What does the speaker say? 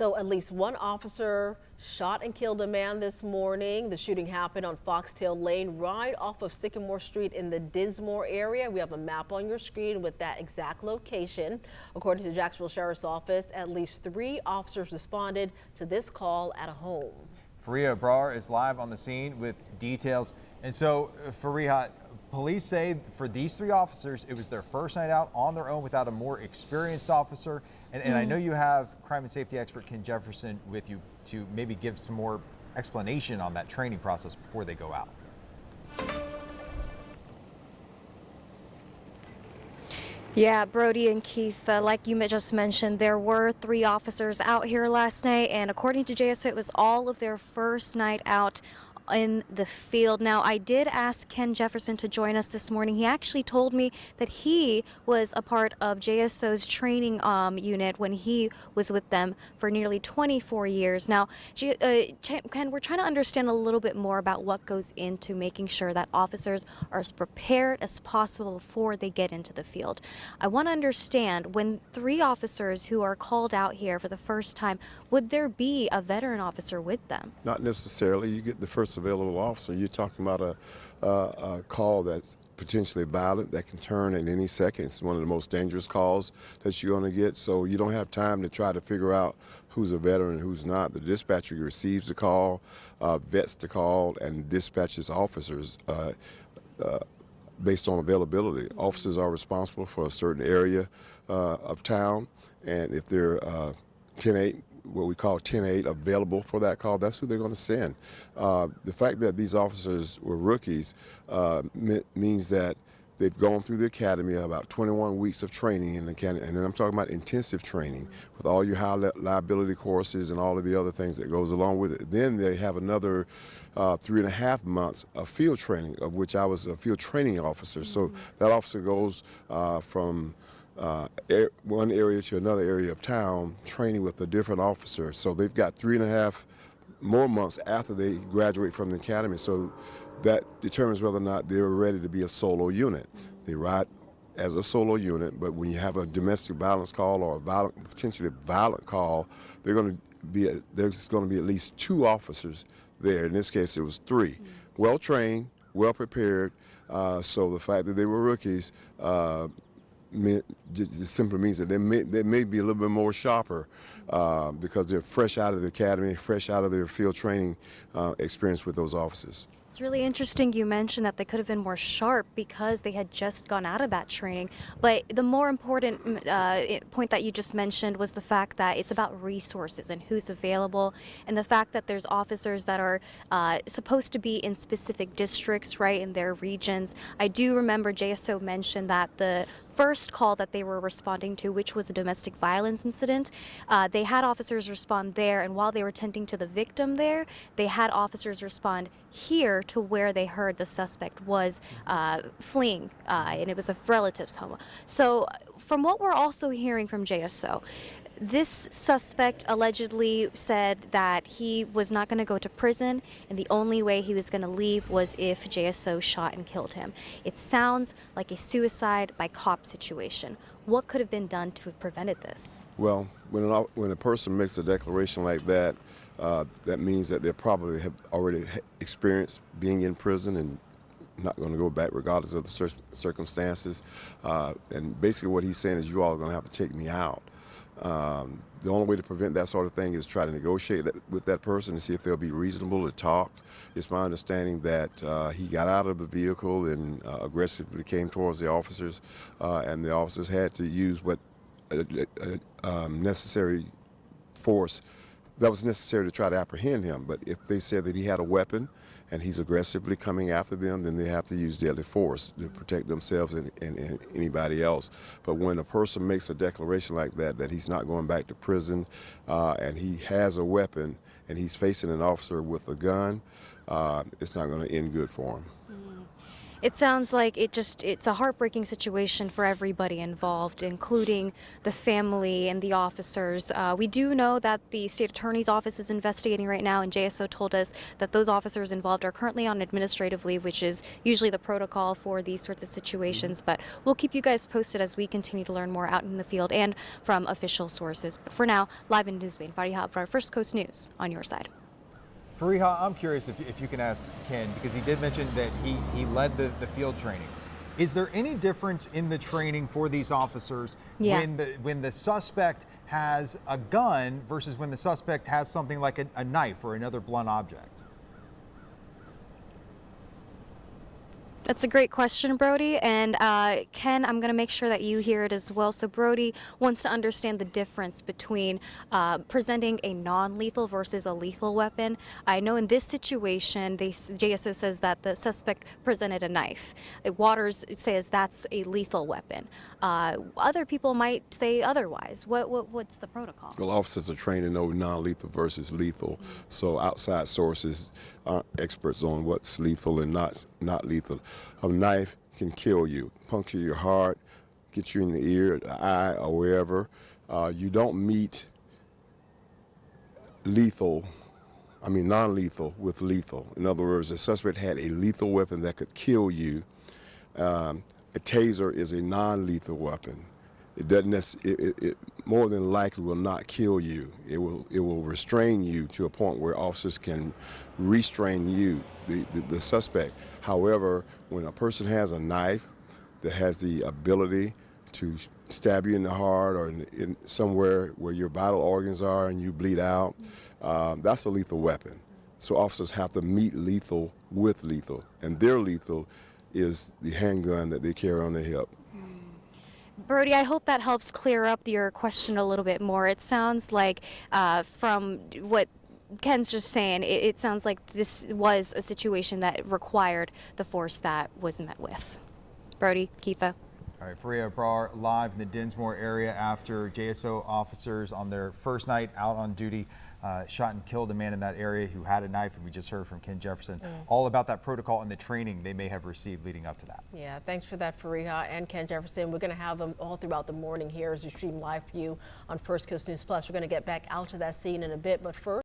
So at least one officer shot and killed a man this morning. The shooting happened on Foxtail Lane right off of Sycamore Street in the Dinsmore area. We have a map on your screen with that exact location. According to the Jacksonville Sheriff's Office, at least 3 officers responded to this call at a home. Faria Brar is live on the scene with details. And so, Faria, police say for these 3 officers, it was their first night out on their own without a more experienced officer. And I know you have crime and safety expert Ken Jefferson with you to maybe give some more explanation on that training process before they go out. Yeah, Brody and Keith, like you just mentioned, there were 3 officers out here last night, and according to JSO, it was all of their first night out in the field. Now, I did ask Ken Jefferson to join us this morning. He actually told me that he was a part of JSO's training unit when he was with them for nearly 24 years. Now, Ken, we're trying to understand a little bit more about what goes into making sure that officers are as prepared as possible before they get into the field. I want to understand, when 3 officers who are called out here for the first time, would there be a veteran officer with them? Not necessarily. You get the first available officer. You're talking about a call that's potentially violent that can turn at any second. It's one of the most dangerous calls that you're going to get, so you don't have time to try to figure out who's a veteran and who's not. The dispatcher receives the call, vets the call, and dispatches officers based on availability. Officers are responsible for a certain area of town, and if they're 10-8, what we call 10-8 available for that call, that's who they're going to send. The fact that these officers were rookies means that they've gone through the academy, about 21 weeks of training in the academy, and then I'm talking about intensive training with all your high liability courses and all of the other things that goes along with it. Then they have another 3.5 months of field training, of which I was a field training officer. So that officer goes from one area to another area of town, training with a different officer. So they've got 3.5 more months after they graduate from the academy. So that determines whether or not they're ready to be a solo unit. They ride as a solo unit, but when you have a domestic violence call or a potentially violent call, there's going to be at least 2 officers there. In this case, it was 3. Well trained, well prepared. So the fact that they were rookies just simply means that they may be a little bit more sharper because they're fresh out of the academy, fresh out of their field training experience with those officers. It's really interesting you mentioned that they could have been more sharp because they had just gone out of that training. But the more important point that you just mentioned was the fact that it's about resources and who's available, and the fact that there's officers that are supposed to be in specific districts, right, in their regions. I do remember JSO mentioned that the first call that they were responding to, which was a domestic violence incident, they had officers respond there, and while they were tending to the victim there, they had officers respond here to where they heard the suspect was fleeing, and it was a relative's home. So from what we're also hearing from JSO, this suspect allegedly said that he was not going to go to prison, and the only way he was going to leave was if JSO shot and killed him. It sounds like a suicide by cop situation. What could have been done to have prevented this? Well, when a person makes a declaration like that, that means that they probably have already experienced being in prison and not going to go back regardless of the circumstances. And basically what he's saying is, you all are going to have to take me out. The only way to prevent that sort of thing is try to negotiate with that person and see if they'll be reasonable to talk. It's my understanding that he got out of the vehicle and aggressively came towards the officers, and the officers had to use what necessary force that was necessary to try to apprehend him. But if they said that he had a weapon and he's aggressively coming after them, then they have to use deadly force to protect themselves and anybody else. But when a person makes a declaration like that, that he's not going back to prison, and he has a weapon and he's facing an officer with a gun, it's not going to end good for him. It sounds like it's a heartbreaking situation for everybody involved, including the family and the officers. We do know that the state attorney's office is investigating right now, and JSO told us that those officers involved are currently on administrative leave, which is usually the protocol for these sorts of situations. But we'll keep you guys posted as we continue to learn more out in the field and from official sources. But for now, live in Brisbane, Fariha Abrar, First Coast News on your side. Fariha, I'm curious if you can ask Ken, because he did mention that he led the field training. Is there any difference in the training for these officers when the suspect has a gun versus when the suspect has something like a knife or another blunt object? That's a great question, Brody. And Ken, I'm going to make sure that you hear it as well. So Brody wants to understand the difference between presenting a non-lethal versus a lethal weapon. I know in this situation, JSO says that the suspect presented a knife. Waters says that's a lethal weapon. Other people might say otherwise. What's the protocol? Well, officers are trained to know non-lethal versus lethal. So outside sources aren't experts on what's lethal and not lethal. A knife can kill you, puncture your heart, get you in the ear, the eye, or wherever. You don't meet non-lethal with lethal. In other words, the suspect had a lethal weapon that could kill you. A taser is a non-lethal weapon. It doesn't it more than likely will not kill you. It will restrain you to a point where officers can restrain you, the suspect. However, when a person has a knife that has the ability to stab you in the heart or in somewhere where your vital organs are and you bleed out, that's a lethal weapon. So officers have to meet lethal with lethal, and their lethal is the handgun that they carry on their hip. Brody, I hope that helps clear up your question a little bit more. It sounds like from what Ken's just saying, it sounds like this was a situation that required the force that was met with. Brody, Kifa. All right, Fariha Abrar live in the Dinsmore area after JSO officers on their first night out on duty shot and killed a man in that area who had a knife, and we just heard from Ken Jefferson all about that protocol and the training they may have received leading up to that. Yeah, thanks for that, Fariha and Ken Jefferson. We're going to have them all throughout the morning here as we stream live for you on First Coast News Plus. We're going to get back out to that scene in a bit, but first.